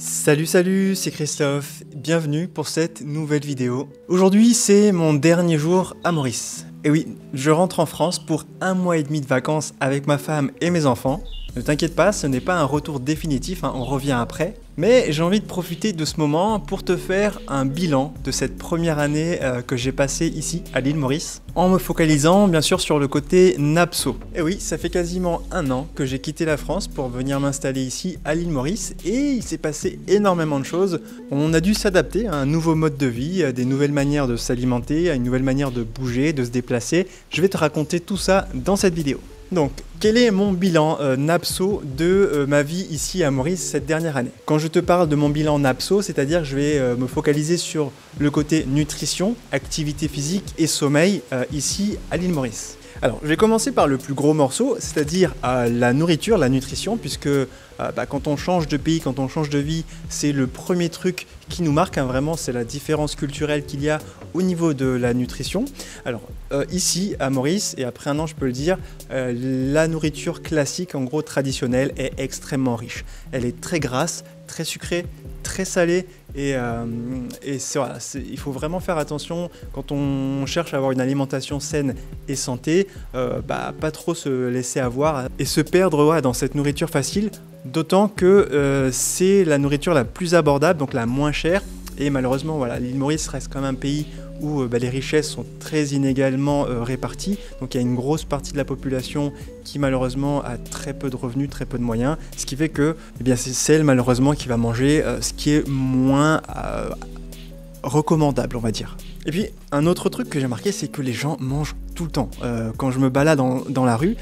Salut, c'est Christophe, bienvenue pour cette nouvelle vidéo. Aujourd'hui, c'est mon dernier jour à Maurice. Et oui, je rentre en France pour 1 mois et demi de vacances avec ma femme et mes enfants. Ne t'inquiète pas, ce n'est pas un retour définitif, on revient après. Mais j'ai envie de profiter de ce moment pour te faire un bilan de cette première année que j'ai passée ici à l'île Maurice, en me focalisant bien sûr sur le côté Nappso. Et oui, ça fait quasiment 1 an que j'ai quitté la France pour venir m'installer ici à l'île Maurice et il s'est passé énormément de choses. On a dû s'adapter à un nouveau mode de vie, à des nouvelles manières de s'alimenter, à une nouvelle manière de bouger, de se déplacer. Je vais te raconter tout ça dans cette vidéo. Donc, quel est mon bilan Nappso de ma vie ici à Maurice cette dernière année? Quand je te parle de mon bilan Nappso, c'est-à-dire que je vais me focaliser sur le côté nutrition, activité physique et sommeil ici à l'île Maurice. Alors, je vais commencer par le plus gros morceau, c'est-à-dire la nourriture, la nutrition, puisque quand on change de pays, quand on change de vie, c'est le premier truc qui nous marque, vraiment, c'est la différence culturelle qu'il y a au niveau de la nutrition. Alors, ici, à Maurice, et après 1 an, je peux le dire, la nourriture classique, en gros traditionnelle, est extrêmement riche. Elle est très grasse, très sucrée, très salée, et voilà, il faut vraiment faire attention quand on cherche à avoir une alimentation saine et santé, pas trop se laisser avoir et se perdre dans cette nourriture facile, d'autant que c'est la nourriture la plus abordable, donc la moins chère, et malheureusement voilà, l'île Maurice reste quand même un pays où les richesses sont très inégalement réparties, donc il y a une grosse partie de la population qui malheureusement a très peu de revenus, très peu de moyens, ce qui fait que c'est celle malheureusement qui va manger ce qui est moins recommandable, on va dire. Et puis un autre truc que j'ai remarqué, c'est que les gens mangent tout le temps. Quand je me balade dans la rue,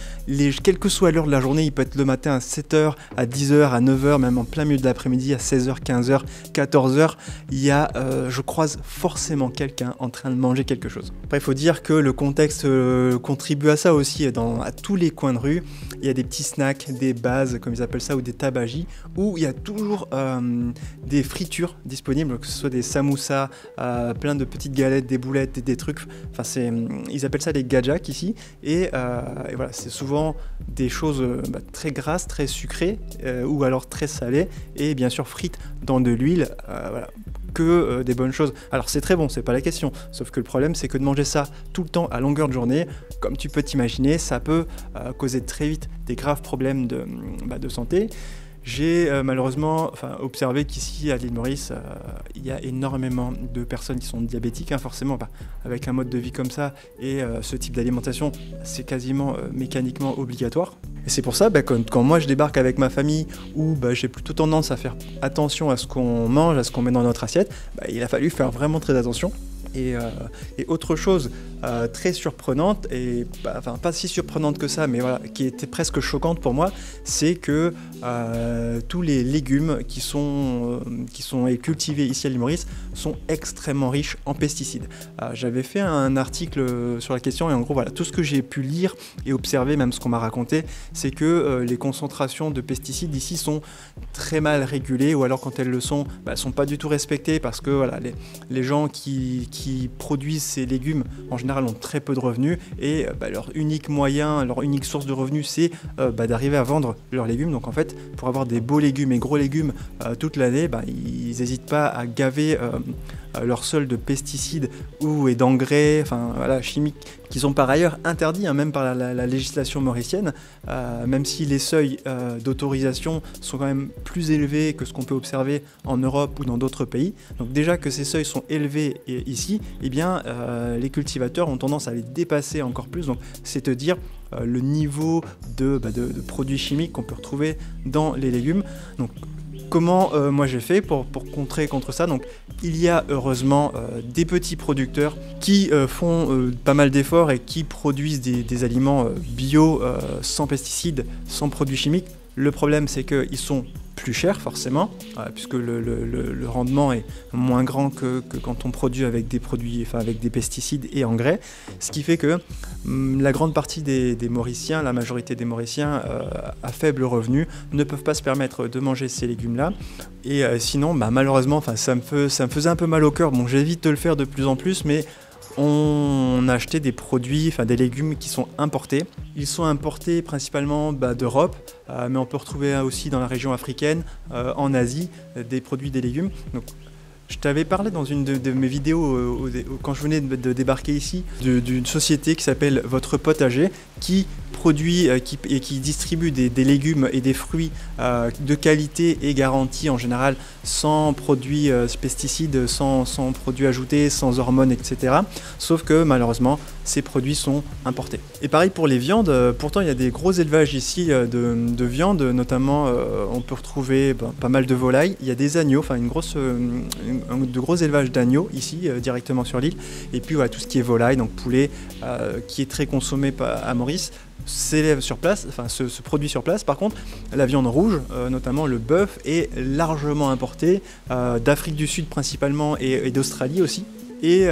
quelle que soit l'heure de la journée, il peut être le matin à 7h, à 10h, à 9h, même en plein milieu de l'après-midi, à 16h, 15h, 14h, je croise forcément quelqu'un en train de manger quelque chose. Après, il faut dire que le contexte contribue à ça aussi. À tous les coins de rue, il y a des petits snacks, des bases, comme ils appellent ça, ou des tabagies, où il y a toujours des fritures disponibles, que ce soit des samoussas, plein de petites galettes, des boulettes, des trucs, ils appellent ça des gadjaks ici, et voilà, c'est souvent des choses très grasses, très sucrées, ou alors très salées, et bien sûr frites dans de l'huile, voilà, que des bonnes choses. Alors c'est très bon, c'est pas la question, sauf que le problème c'est que de manger ça tout le temps à longueur de journée, comme tu peux t'imaginer, ça peut causer très vite des graves problèmes de santé. J'ai malheureusement observé qu'ici à l'île Maurice, il y a énormément de personnes qui sont diabétiques, forcément, avec un mode de vie comme ça et ce type d'alimentation, c'est quasiment mécaniquement obligatoire. Et c'est pour ça, quand moi je débarque avec ma famille, où j'ai plutôt tendance à faire attention à ce qu'on mange, à ce qu'on met dans notre assiette, il a fallu faire vraiment très attention. Et autre chose très surprenante, et pas si surprenante que ça, mais voilà, qui était presque choquante pour moi, c'est que tous les légumes qui sont cultivés ici à l'île Maurice sont extrêmement riches en pesticides. J'avais fait un article sur la question et en gros voilà, tout ce que j'ai pu lire et observer, même ce qu'on m'a raconté, c'est que les concentrations de pesticides ici sont très mal régulées, ou alors quand elles le sont, sont pas du tout respectées, parce que voilà, les gens qui produisent ces légumes en général ont très peu de revenus, et leur unique moyen, leur unique source de revenus, c'est d'arriver à vendre leurs légumes. Donc en fait, pour avoir des beaux légumes et gros légumes toute l'année, ils n'hésitent pas à gaver leur sol de pesticides et d'engrais chimiques, qui sont par ailleurs interdits, même par la législation mauricienne, même si les seuils d'autorisation sont quand même plus élevés que ce qu'on peut observer en Europe ou dans d'autres pays. Donc déjà que ces seuils sont élevés ici, les cultivateurs ont tendance à les dépasser encore plus. Donc c'est te dire le niveau de produits chimiques qu'on peut retrouver dans les légumes. Donc comment moi j'ai fait pour contrer contre ça? Donc il y a heureusement des petits producteurs qui font pas mal d'efforts et qui produisent des aliments bio, sans pesticides, sans produits chimiques. Le problème c'est qu'ils sont plus cher forcément, puisque le rendement est moins grand que quand on produit avec des produits, avec des pesticides et engrais, ce qui fait que la grande partie des Mauriciens, la majorité des Mauriciens à faible revenu, ne peuvent pas se permettre de manger ces légumes-là. Et sinon, malheureusement, ça me faisait un peu mal au cœur. Bon, j'évite de le faire de plus en plus, mais on a acheté des produits, enfin des légumes qui sont importés. Ils sont importés principalement d'Europe, mais on peut retrouver aussi dans la région africaine, en Asie, des produits, des légumes. Donc, je t'avais parlé dans une de mes vidéos, quand je venais de débarquer ici, d'une société qui s'appelle Votre Potager, qui produit et qui distribue des légumes et des fruits de qualité et garantie en général, sans produits pesticides, sans produits ajoutés, sans hormones, etc. Sauf que malheureusement, ces produits sont importés. Et pareil pour les viandes, pourtant il y a des gros élevages ici de viande, notamment on peut retrouver pas mal de volailles, il y a des agneaux, enfin de gros élevages d'agneaux ici directement sur l'île, et puis voilà, tout ce qui est volaille, donc poulet, qui est très consommé à Maurice, s'élève sur place, enfin se produit sur place. Par contre, la viande rouge, notamment le bœuf, est largement importée d'Afrique du Sud principalement et d'Australie aussi. Et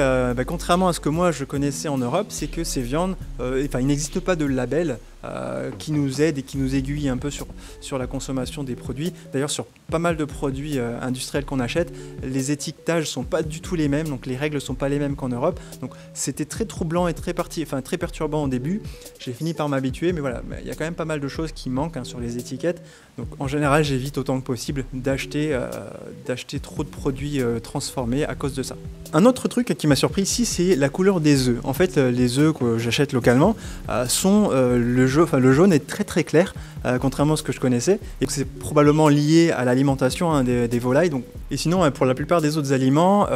contrairement à ce que moi je connaissais en Europe, c'est que ces viandes, il n'existe pas de label qui nous aide et qui nous aiguille un peu sur la consommation des produits. D'ailleurs, sur pas mal de produits industriels qu'on achète, les étiquetages sont pas du tout les mêmes, donc les règles sont pas les mêmes qu'en Europe. Donc c'était très troublant et très perturbant au début. J'ai fini par m'habituer, mais voilà, il y a quand même pas mal de choses qui manquent sur les étiquettes. Donc en général, j'évite autant que possible d'acheter trop de produits transformés à cause de ça. Un autre truc qui m'a surpris ici, c'est la couleur des œufs. En fait, les œufs que j'achète localement sont le jaune est très très clair, contrairement à ce que je connaissais, et c'est probablement lié à l'alimentation des volailles. Donc. Et sinon, pour la plupart des autres aliments,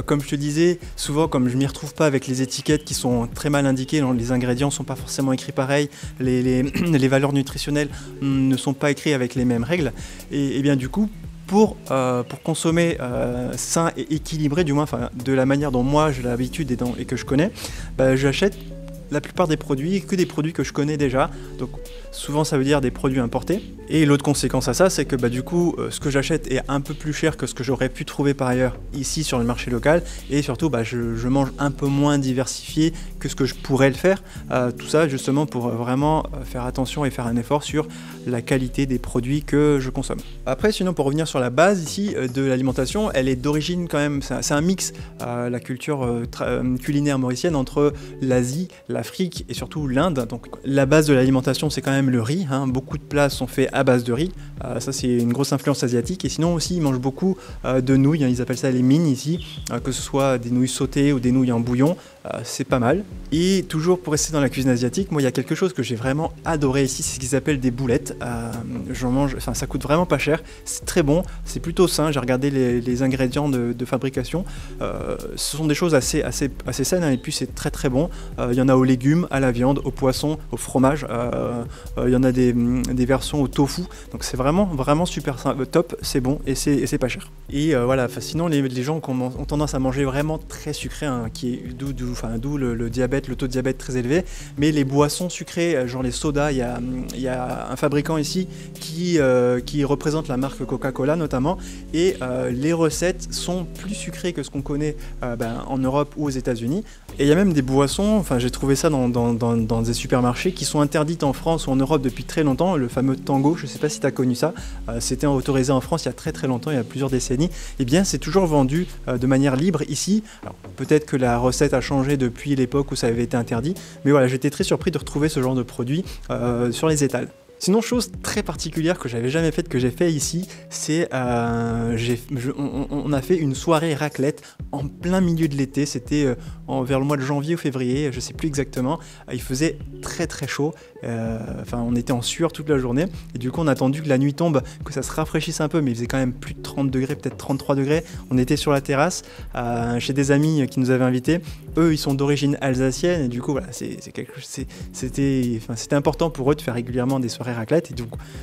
comme je te disais, souvent comme je m'y retrouve pas avec les étiquettes qui sont très mal indiquées, les ingrédients sont pas forcément écrits pareil, les valeurs nutritionnelles ne sont pas écrites avec les mêmes règles, et bien du coup, pour consommer sain et équilibré, du moins de la manière dont moi j'ai l'habitude et que je connais, j'achète la plupart des produits, que des produits que je connais déjà, donc souvent ça veut dire des produits importés. Et l'autre conséquence à ça, c'est que du coup, ce que j'achète est un peu plus cher que ce que j'aurais pu trouver par ailleurs ici sur le marché local, et surtout je mange un peu moins diversifié que ce que je pourrais le faire, tout ça justement pour vraiment faire attention et faire un effort sur la qualité des produits que je consomme. Après, sinon, pour revenir sur la base ici de l'alimentation, elle est d'origine quand même, c'est un mix, la culture culinaire mauricienne entre l'Asie, l'Afrique et surtout l'Inde. Donc la base de l'alimentation, c'est quand même le riz, beaucoup de plats sont faits à base de riz, ça c'est une grosse influence asiatique. Et sinon aussi ils mangent beaucoup de nouilles, ils appellent ça les mines ici, que ce soit des nouilles sautées ou des nouilles en bouillon, c'est pas mal. Et toujours pour rester dans la cuisine asiatique, moi il y a quelque chose que j'ai vraiment adoré ici, c'est ce qu'ils appellent des boulettes. J'en mange, ça coûte vraiment pas cher, c'est très bon, c'est plutôt sain. J'ai regardé les ingrédients de fabrication, ce sont des choses assez saines, et puis c'est très très bon. Il y en a aux légumes, à la viande, au poisson, au fromage, il y en a des versions au tofu, donc c'est vraiment super top, c'est bon et c'est pas cher. Et voilà, sinon les gens ont tendance à manger vraiment très sucré, qui est d'où le diabète, le taux de diabète très élevé. Mais les boissons sucrées, genre les sodas, il y a un fabricant ici qui représente la marque Coca-Cola notamment, et les recettes sont plus sucrées que ce qu'on connaît en Europe ou aux États-Unis. Et il y a même des boissons, j'ai trouvé ça dans des supermarchés qui sont interdites en France ou en Europe depuis très longtemps, le fameux Tango, je ne sais pas si tu as connu ça, c'était autorisé en France il y a très très longtemps, il y a plusieurs décennies, et bien c'est toujours vendu de manière libre ici. Alors peut-être que la recette a changé depuis l'époque où ça avait été interdit, mais voilà, j'étais très surpris de retrouver ce genre de produit sur les étals. Sinon, chose très particulière que j'avais jamais faite, que j'ai fait ici, c'est on a fait une soirée raclette en plein milieu de l'été. C'était vers le mois de janvier ou février, je sais plus exactement. Il faisait très très chaud. On était en sueur toute la journée. Et du coup, on a attendu que la nuit tombe, que ça se rafraîchisse un peu, mais il faisait quand même plus de 30 degrés, peut-être 33 degrés. On était sur la terrasse chez des amis qui nous avaient invités. Eux, ils sont d'origine alsacienne, et du coup, voilà, c'était important pour eux de faire régulièrement des soirées raclette. Et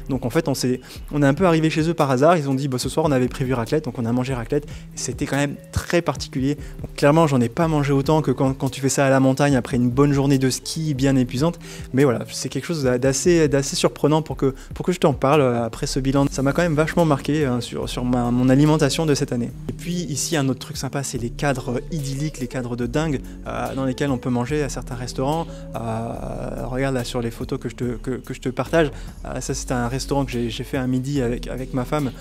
donc en fait, on est un peu arrivé chez eux par hasard. Ils ont dit ce soir on avait prévu raclette, donc on a mangé raclette. Et c'était quand même très particulier. Donc clairement, j'en ai pas mangé autant que quand tu fais ça à la montagne après une bonne journée de ski bien épuisante. Mais voilà, c'est quelque chose d'assez surprenant pour que je t'en parle après ce bilan. Ça m'a quand même vachement marqué hein, sur mon alimentation de cette année. Et puis ici, un autre truc sympa, c'est les cadres idylliques, les cadres de dingue dans lesquels on peut manger à certains restaurants. Regarde là sur les photos que je te partage. Ça, c'est un restaurant que j'ai fait un midi avec ma femme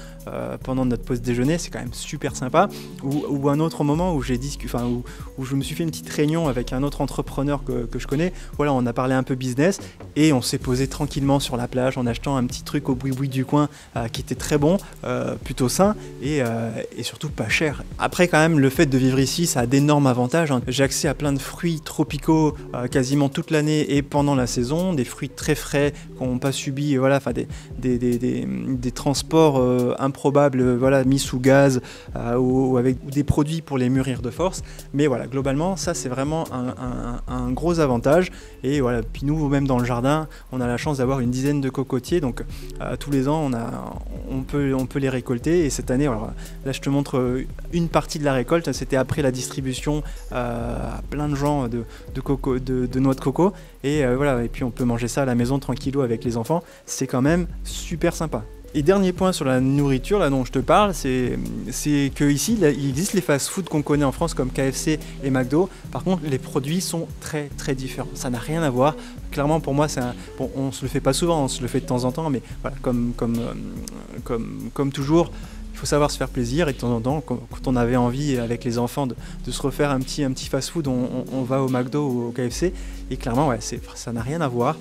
pendant notre pause déjeuner. C'est quand même super sympa. Ou un autre moment où où je me suis fait une petite réunion avec un autre entrepreneur que je connais. Voilà, on a parlé un peu business et on s'est posé tranquillement sur la plage en achetant un petit truc au boui-boui du coin qui était très bon, plutôt sain et surtout pas cher. Après quand même, le fait de vivre ici, ça a d'énormes avantages. Hein. J'ai accès à plein de fruits tropicaux quasiment toute l'année et pendant la saison, des fruits très frais qui n'ont pas subi voilà, des transports improbables voilà, mis sous gaz ou avec des produits pour les mûrir de force. Mais voilà, globalement, ça c'est vraiment un gros avantage. Et voilà, puis nous, même dans le jardin, on a la chance d'avoir une dizaine de cocotiers. Donc tous les ans, on peut les récolter. Et cette année, alors, là je te montre une partie de la récolte. C'était après la distribution à plein de gens de noix de coco. Et voilà, et puis on peut manger ça à la maison tranquillou avec les enfants. C'est quand même super sympa. Et dernier point sur la nourriture là dont je te parle, c'est que ici il existe les fast-food qu'on connaît en France comme KFC et McDo. Par contre, les produits sont très très différents. Ça n'a rien à voir. Clairement, pour moi, bon, on se le fait pas souvent, on se le fait de temps en temps, mais voilà, comme toujours. Il faut savoir se faire plaisir et de temps en temps, quand on avait envie avec les enfants de se refaire un petit fast-food, on va au McDo ou au KFC. Et clairement, ouais, ça n'a rien à voir.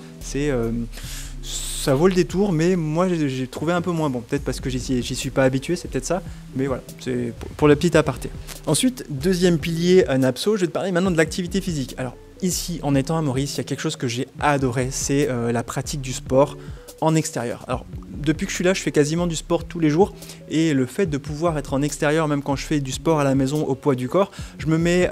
Ça vaut le détour, mais moi j'ai trouvé un peu moins bon. Peut-être parce que j'y suis pas habitué, c'est peut-être ça. Mais voilà, c'est pour le petit aparté. Ensuite, deuxième pilier à Napso, je vais te parler maintenant de l'activité physique. Alors ici, en étant à Maurice, il y a quelque chose que j'ai adoré, c'est la pratique du sport en extérieur. Alors depuis que je suis là, je fais quasiment du sport tous les jours et le fait de pouvoir être en extérieur, même quand je fais du sport à la maison au poids du corps, je me mets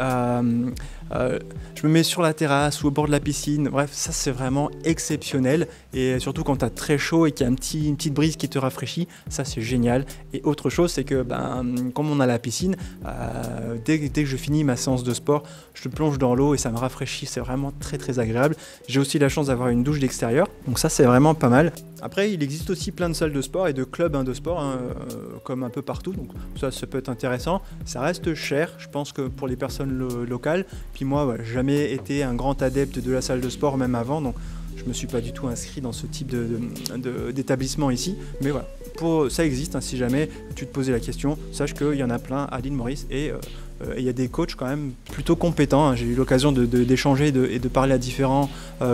sur la terrasse ou au bord de la piscine. Bref, ça c'est vraiment exceptionnel et surtout quand tu as très chaud et qu'il y a une petite brise qui te rafraîchit, ça c'est génial. Et autre chose, c'est que comme on a la piscine, dès que je finis ma séance de sport, je plonge dans l'eau et ça me rafraîchit, c'est vraiment très très agréable. J'ai aussi la chance d'avoir une douche d'extérieur, donc ça c'est vraiment pas mal. Après, il existe aussi plein de salles de sport et de clubs de sport, comme un peu partout, donc ça peut être intéressant. Ça reste cher, je pense que pour les personnes locales. Puis moi, j'ai jamais été un grand adepte de la salle de sport, même avant, donc je me suis pas du tout inscrit dans ce type d'établissement ici. Mais voilà, ça existe, hein, si jamais tu te posais la question, sache qu'il y en a plein à l'île Maurice et il y a des coachs quand même plutôt compétents. Hein. J'ai eu l'occasion d'échanger et de parler à différents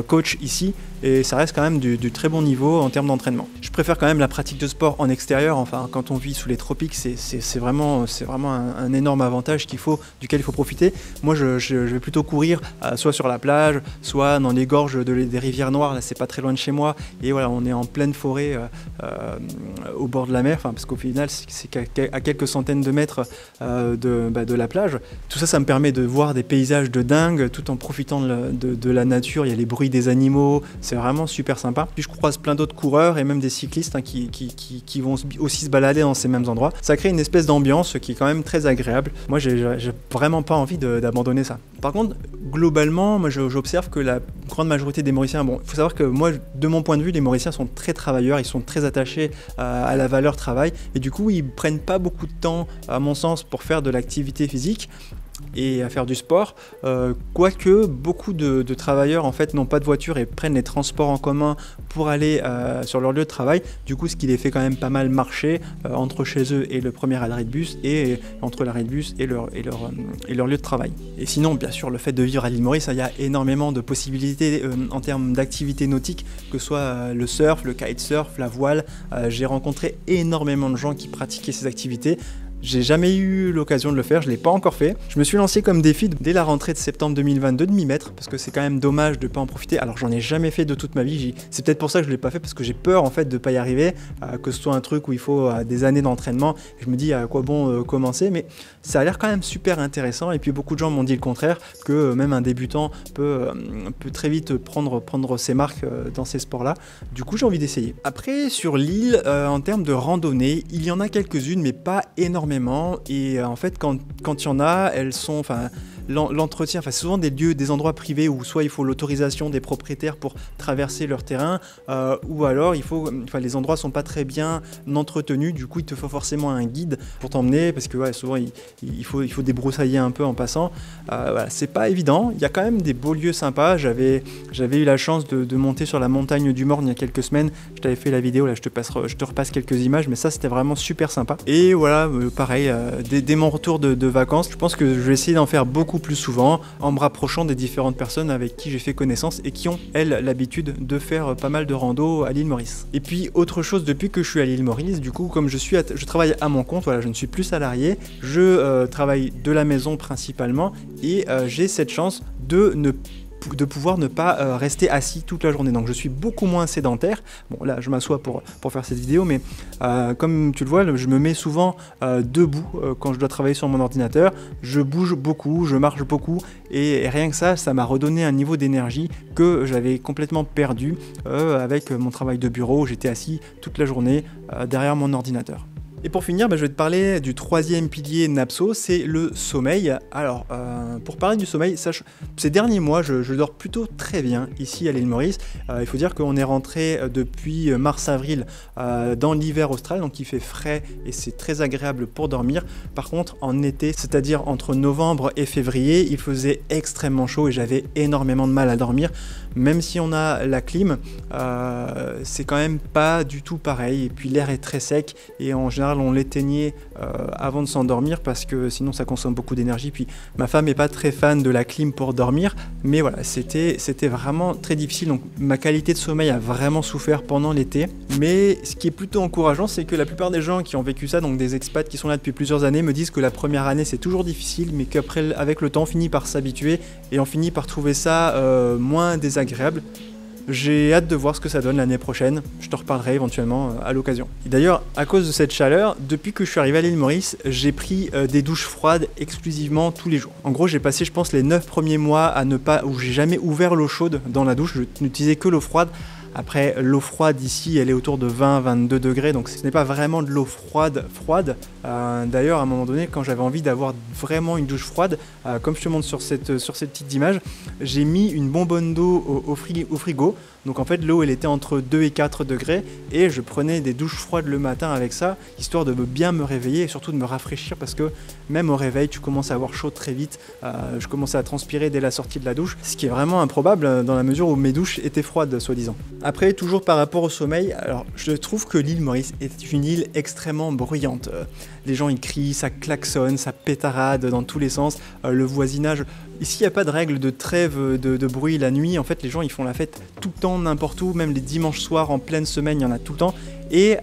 coachs ici et ça reste quand même du très bon niveau en termes d'entraînement. Je préfère quand même la pratique de sport en extérieur. Enfin, quand on vit sous les tropiques, c'est vraiment un énorme avantage duquel il faut profiter. Moi, je vais plutôt courir soit sur la plage, soit dans les gorges des rivières noires. Là, c'est pas très loin de chez moi et voilà, on est en pleine forêt au bord de la mer. Enfin, parce qu'au final, c'est à quelques centaines de mètres de la plage. Tout ça, ça me permet de voir des paysages de dingue tout en profitant de la nature. Il y a les bruits des animaux, c'est vraiment super sympa. Puis je croise plein d'autres coureurs et même des cyclistes hein, qui vont aussi se balader dans ces mêmes endroits. Ça crée une espèce d'ambiance qui est quand même très agréable. Moi, j'ai vraiment pas envie d'abandonner ça. Par contre, globalement, moi j'observe que la grande majorité des Mauriciens, bon, il faut savoir que moi, de mon point de vue, les Mauriciens sont très travailleurs, ils sont très attachés à la valeur travail et du coup, ils prennent pas beaucoup de temps, à mon sens, pour faire de l'activité physique et à faire du sport, quoique beaucoup de travailleurs en fait n'ont pas de voiture et prennent les transports en commun pour aller sur leur lieu de travail, du coup ce qui les fait quand même pas mal marcher entre chez eux et le premier arrêt de bus et entre l'arrêt de bus et leur lieu de travail. Et sinon bien sûr le fait de vivre à l'île Maurice, il y a énormément de possibilités en termes d'activités nautiques, que ce soit le surf, le kitesurf, la voile. J'ai rencontré énormément de gens qui pratiquaient ces activités. J'ai jamais eu l'occasion de le faire, je ne l'ai pas encore fait. Je me suis lancé comme défi dès la rentrée de septembre 2022 de m'y mettre, parce que c'est quand même dommage de ne pas en profiter. Alors j'en ai jamais fait de toute ma vie, c'est peut-être pour ça que je ne l'ai pas fait, parce que j'ai peur en fait de ne pas y arriver, que ce soit un truc où il faut des années d'entraînement. Je me dis à quoi bon commencer, mais ça a l'air quand même super intéressant. Et puis beaucoup de gens m'ont dit le contraire, que même un débutant peut très vite prendre ses marques dans ces sports-là. Du coup j'ai envie d'essayer. Après sur l'île, en termes de randonnée, il y en a quelques-unes, mais pas énormément. Et en fait quand il y en a, elles sont, l'entretien, enfin c'est souvent des lieux, des endroits privés où soit il faut l'autorisation des propriétaires pour traverser leur terrain, ou alors les endroits sont pas très bien entretenus, du coup il te faut forcément un guide pour t'emmener, parce que ouais, souvent il faut débroussailler un peu en passant. Voilà, c'est pas évident, il y a quand même des beaux lieux sympas. J'avais eu la chance de monter sur la montagne du Morne il y a quelques semaines, je t'avais fait la vidéo, là je te repasse quelques images, mais ça c'était vraiment super sympa. Et voilà, pareil, dès mon retour de vacances, je pense que je vais essayer d'en faire beaucoup plus souvent, en me rapprochant des différentes personnes avec qui j'ai fait connaissance et qui ont, elles, l'habitude de faire pas mal de rando à l'île Maurice. Et puis autre chose, depuis que je suis à l'île Maurice, du coup comme je travaille à mon compte, voilà, je ne suis plus salarié, je travaille de la maison principalement, et j'ai cette chance de pouvoir ne pas rester assis toute la journée. Donc je suis beaucoup moins sédentaire. Bon là je m'assois pour faire cette vidéo, mais comme tu le vois, je me mets souvent debout quand je dois travailler sur mon ordinateur. Je bouge beaucoup, je marche beaucoup, et rien que ça m'a redonné un niveau d'énergie que j'avais complètement perdu avec mon travail de bureau. J'étais assis toute la journée derrière mon ordinateur. Et pour finir, je vais te parler du troisième pilier Napso, c'est le sommeil. Alors, pour parler du sommeil, ces derniers mois, je dors plutôt très bien ici à l'île Maurice. Il faut dire qu'on est rentré depuis mars-avril dans l'hiver austral, donc il fait frais et c'est très agréable pour dormir. Par contre, en été, c'est-à-dire entre novembre et février, il faisait extrêmement chaud et j'avais énormément de mal à dormir. Même si on a la clim, c'est quand même pas du tout pareil. Et puis l'air est très sec et en général on l'éteignait avant de s'endormir parce que sinon ça consomme beaucoup d'énergie. Puis ma femme n'est pas très fan de la clim pour dormir, mais voilà, c'était vraiment très difficile. Donc ma qualité de sommeil a vraiment souffert pendant l'été. Mais ce qui est plutôt encourageant, c'est que la plupart des gens qui ont vécu ça, donc des expats qui sont là depuis plusieurs années, me disent que la première année c'est toujours difficile, mais qu'après avec le temps on finit par s'habituer et on finit par trouver ça moins désagréable. J'ai hâte de voir ce que ça donne l'année prochaine, je te reparlerai éventuellement à l'occasion. D'ailleurs, à cause de cette chaleur, depuis que je suis arrivé à l'île Maurice, j'ai pris des douches froides exclusivement tous les jours. En gros, j'ai passé je pense les 9 premiers mois où j'ai jamais ouvert l'eau chaude dans la douche, je n'utilisais que l'eau froide. Après, l'eau froide ici, elle est autour de 20-22 degrés, donc ce n'est pas vraiment de l'eau froide. D'ailleurs, à un moment donné, quand j'avais envie d'avoir vraiment une douche froide, comme je te montre sur cette petite image, j'ai mis une bonbonne d'eau au frigo. Donc en fait, l'eau, elle était entre 2 et 4 degrés, et je prenais des douches froides le matin avec ça, histoire de bien me réveiller et surtout de me rafraîchir, parce que même au réveil, tu commences à avoir chaud très vite. Je commençais à transpirer dès la sortie de la douche, ce qui est vraiment improbable dans la mesure où mes douches étaient froides, soi-disant. Après, toujours par rapport au sommeil, alors je trouve que l'île Maurice est une île extrêmement bruyante. Les gens ils crient, ça klaxonne, ça pétarade dans tous les sens. Le voisinage, ici il n'y a pas de règle de trêve de bruit la nuit. En fait, les gens ils font la fête tout le temps, n'importe où, même les dimanches soirs en pleine semaine, il y en a tout le temps. Et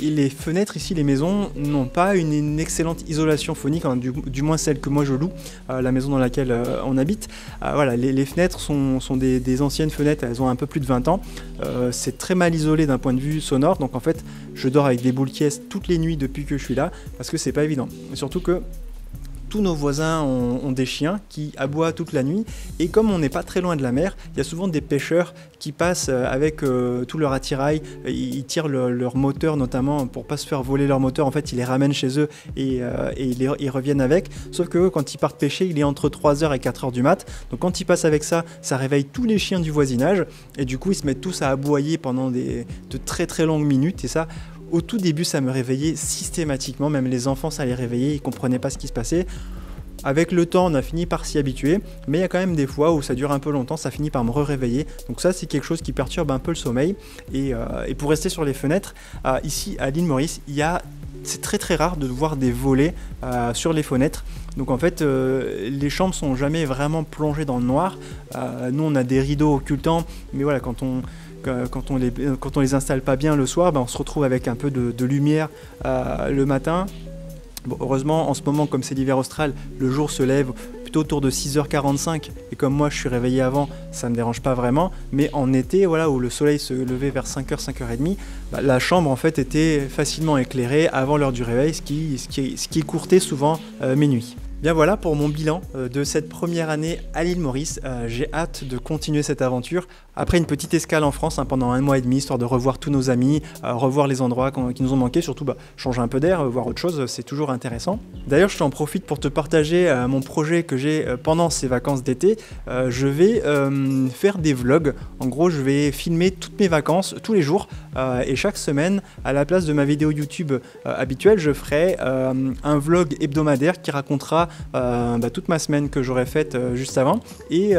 les fenêtres ici, les maisons, n'ont pas une excellente isolation phonique, hein, du moins celle que moi je loue, la maison dans laquelle on habite. Voilà, les fenêtres sont des anciennes fenêtres, elles ont un peu plus de 20 ans. C'est très mal isolé d'un point de vue sonore, donc en fait je dors avec des boules qui toutes les nuits depuis que je suis là, parce que c'est pas évident. Et surtout que tous nos voisins ont des chiens qui aboient toute la nuit, et comme on n'est pas très loin de la mer, il y a souvent des pêcheurs qui passent avec tout leur attirail, ils tirent leur moteur notamment pour pas se faire voler leur moteur. En fait ils les ramènent chez eux et ils reviennent avec, sauf que quand ils partent pêcher il est entre 3h et 4h du mat, donc quand ils passent avec ça, ça réveille tous les chiens du voisinage, et du coup ils se mettent tous à aboyer pendant de très très longues minutes, et ça, au tout début, ça me réveillait systématiquement, même les enfants, ça les réveillait, ils ne comprenaient pas ce qui se passait. Avec le temps, on a fini par s'y habituer, mais il y a quand même des fois où ça dure un peu longtemps, ça finit par me réveiller. Donc ça, c'est quelque chose qui perturbe un peu le sommeil. Et pour rester sur les fenêtres, ici à l'île Maurice, c'est très très rare de voir des volets sur les fenêtres. Donc en fait, les chambres sont jamais vraiment plongées dans le noir. Nous, on a des rideaux occultants, mais voilà, quand on les installe pas bien le soir, on se retrouve avec un peu de lumière le matin. Bon, heureusement, en ce moment, comme c'est l'hiver austral, le jour se lève plutôt autour de 6h45, et comme moi je suis réveillé avant, ça ne me dérange pas vraiment. Mais en été, voilà, où le soleil se levait vers 5h, 5h30, la chambre en fait était facilement éclairée avant l'heure du réveil, ce qui écourtait souvent mes nuits. Bien voilà pour mon bilan de cette première année à l'île Maurice. J'ai hâte de continuer cette aventure après une petite escale en France pendant 1 mois et demi, histoire de revoir tous nos amis, revoir les endroits qui nous ont manqué, surtout changer un peu d'air, voir autre chose, c'est toujours intéressant. D'ailleurs, je t'en profite pour te partager mon projet que j'ai pendant ces vacances d'été. Je vais faire des vlogs. En gros, je vais filmer toutes mes vacances tous les jours et chaque semaine, à la place de ma vidéo YouTube habituelle, je ferai un vlog hebdomadaire qui racontera toute ma semaine que j'aurais faite juste avant et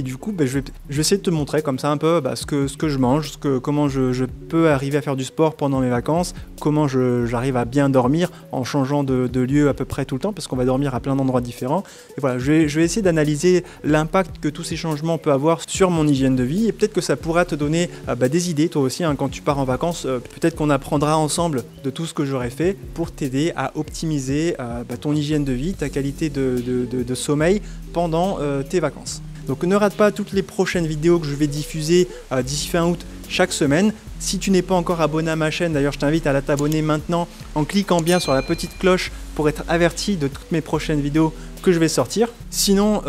du coup je vais essayer de te montrer comme ça un peu ce que je mange, comment je peux arriver à faire du sport pendant mes vacances, comment j'arrive à bien dormir en changeant de lieu à peu près tout le temps parce qu'on va dormir à plein d'endroits différents. Et voilà, je vais essayer d'analyser l'impact que tous ces changements peuvent avoir sur mon hygiène de vie et peut-être que ça pourra te donner des idées toi aussi quand tu pars en vacances. Peut-être qu'on apprendra ensemble de tout ce que j'aurais fait pour t'aider à optimiser ton hygiène de vie, ta qualité de sommeil pendant tes vacances. Donc ne rate pas toutes les prochaines vidéos que je vais diffuser d'ici fin août chaque semaine. Si tu n'es pas encore abonné à ma chaîne, d'ailleurs je t'invite à t'abonner maintenant en cliquant bien sur la petite cloche pour être averti de toutes mes prochaines vidéos que je vais sortir. Sinon,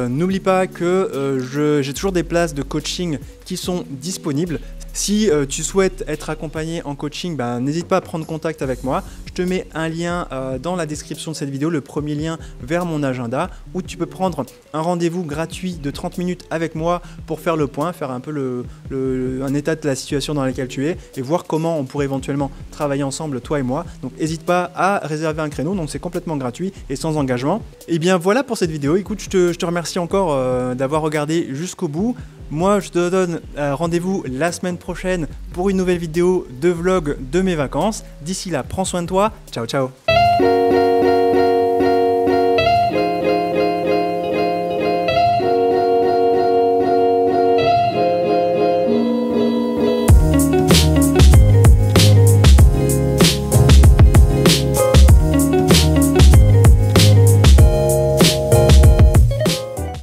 n'oublie pas que j'ai toujours des places de coaching qui sont disponibles. Si tu souhaites être accompagné en coaching, n'hésite pas à prendre contact avec moi. Je te mets un lien dans la description de cette vidéo, le premier lien vers mon agenda, où tu peux prendre un rendez-vous gratuit de 30 minutes avec moi pour faire le point, faire un peu un état de la situation dans laquelle tu es et voir comment on pourrait éventuellement travailler ensemble, toi et moi. Donc n'hésite pas à réserver un créneau, donc c'est complètement gratuit et sans engagement. Et bien voilà pour cette vidéo. Écoute, je te remercie encore d'avoir regardé jusqu'au bout. Moi, je te donne rendez-vous la semaine prochaine pour une nouvelle vidéo de vlog de mes vacances. D'ici là, prends soin de toi. Ciao, ciao.